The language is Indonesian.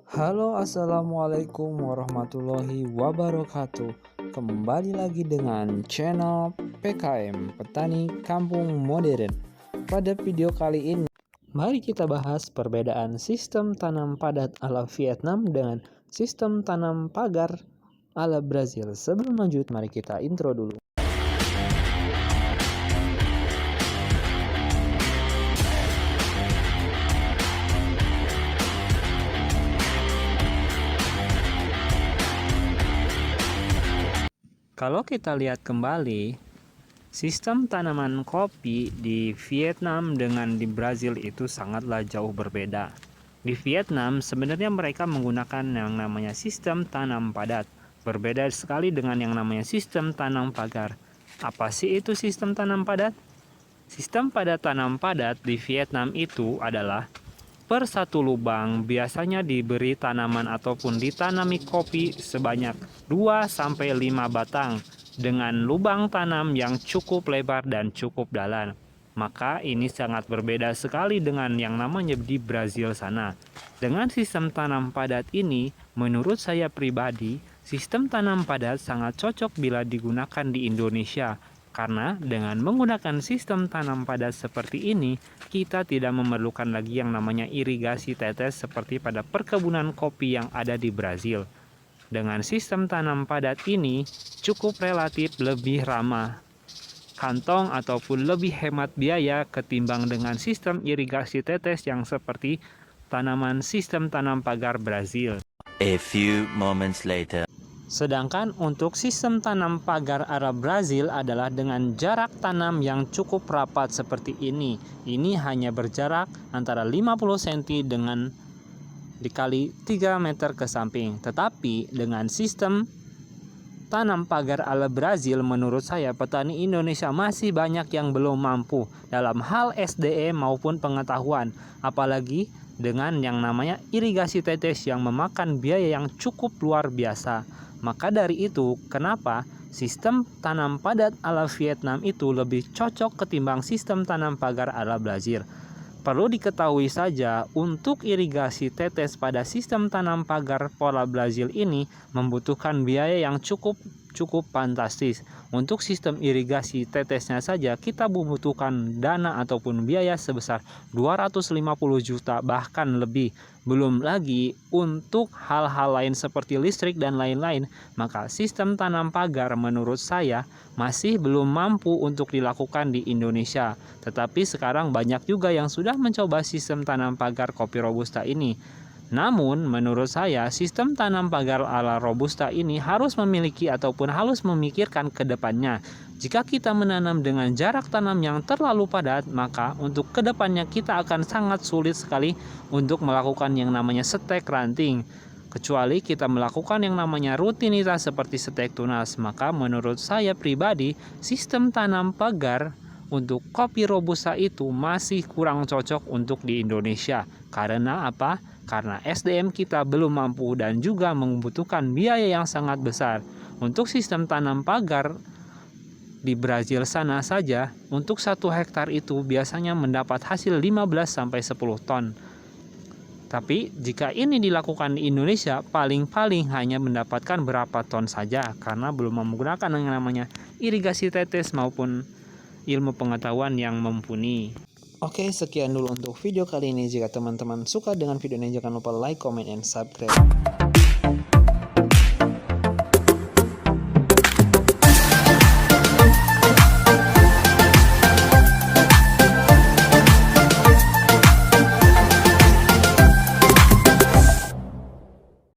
Halo, assalamualaikum warahmatullahi wabarakatuh. Kembali lagi dengan channel PKM Petani Kampung Modern. Pada video kali ini, mari kita bahas perbedaan sistem tanam padat ala Vietnam dengan sistem tanam pagar ala Brazil. Sebelum lanjut, mari kita intro dulu. Kalau kita lihat kembali, sistem tanaman kopi di Vietnam dengan di Brazil itu sangatlah jauh berbeda. Di Vietnam sebenarnya mereka menggunakan yang namanya sistem tanam padat. Berbeda sekali dengan yang namanya sistem tanam pagar. Apa sih itu sistem tanam padat? Sistem padat tanam padat di Vietnam itu adalah per satu lubang biasanya diberi tanaman ataupun ditanami kopi sebanyak 2-5 batang dengan lubang tanam yang cukup lebar dan cukup dalam. Maka ini sangat berbeda sekali dengan yang namanya di Brazil sana. Dengan sistem tanam padat ini, menurut saya pribadi, sistem tanam padat sangat cocok bila digunakan di Indonesia. Karena dengan menggunakan sistem tanam padat seperti ini, kita tidak memerlukan lagi yang namanya irigasi tetes seperti pada perkebunan kopi yang ada di Brazil. Dengan sistem tanam padat ini cukup relatif lebih ramah kantong ataupun lebih hemat biaya ketimbang dengan sistem irigasi tetes yang seperti tanaman sistem tanam pagar Brazil. A few moments later. Sedangkan untuk sistem tanam pagar Arab Brazil adalah dengan jarak tanam yang cukup rapat seperti ini. Ini hanya berjarak antara 50 cm dengan dikali 3 meter ke samping. Tetapi dengan sistem tanam pagar ala Brazil, menurut saya petani Indonesia masih banyak yang belum mampu dalam hal SDM maupun pengetahuan. Apalagi dengan yang namanya irigasi tetes yang memakan biaya yang cukup luar biasa. Maka dari itu, kenapa sistem tanam padat ala Vietnam itu lebih cocok ketimbang sistem tanam pagar ala Brazil? Perlu diketahui saja, untuk irigasi tetes pada sistem tanam pagar pola Brazil ini membutuhkan biaya yang cukup fantastis. Untuk sistem irigasi tetesnya saja kita membutuhkan dana ataupun biaya sebesar 250 juta bahkan lebih. Belum lagi untuk hal-hal lain seperti listrik dan lain-lain. Maka sistem tanam pagar menurut saya masih belum mampu untuk dilakukan di Indonesia. Tetapi sekarang banyak juga yang sudah mencoba sistem tanam pagar kopi Robusta ini. Namun menurut saya sistem tanam pagar ala Robusta ini harus memiliki ataupun harus memikirkan ke depannya. Jika kita menanam dengan jarak tanam yang terlalu padat, maka untuk kedepannya kita akan sangat sulit sekali untuk melakukan yang namanya stek ranting. Kecuali kita melakukan yang namanya rutinitas seperti stek tunas, maka menurut saya pribadi sistem tanam pagar untuk kopi Robusta itu masih kurang cocok untuk di Indonesia. Karena apa? Karena SDM kita belum mampu dan juga membutuhkan biaya yang sangat besar. Untuk sistem tanam pagar di Brazil sana saja, untuk 1 hektar itu biasanya mendapat hasil 15-10 ton. Tapi jika ini dilakukan di Indonesia, paling-paling hanya mendapatkan berapa ton saja karena belum menggunakan yang namanya irigasi tetes maupun ilmu pengetahuan yang mumpuni. Oke, sekian dulu untuk video kali ini. Jika teman-teman suka dengan video ini, jangan lupa like, comment, and subscribe.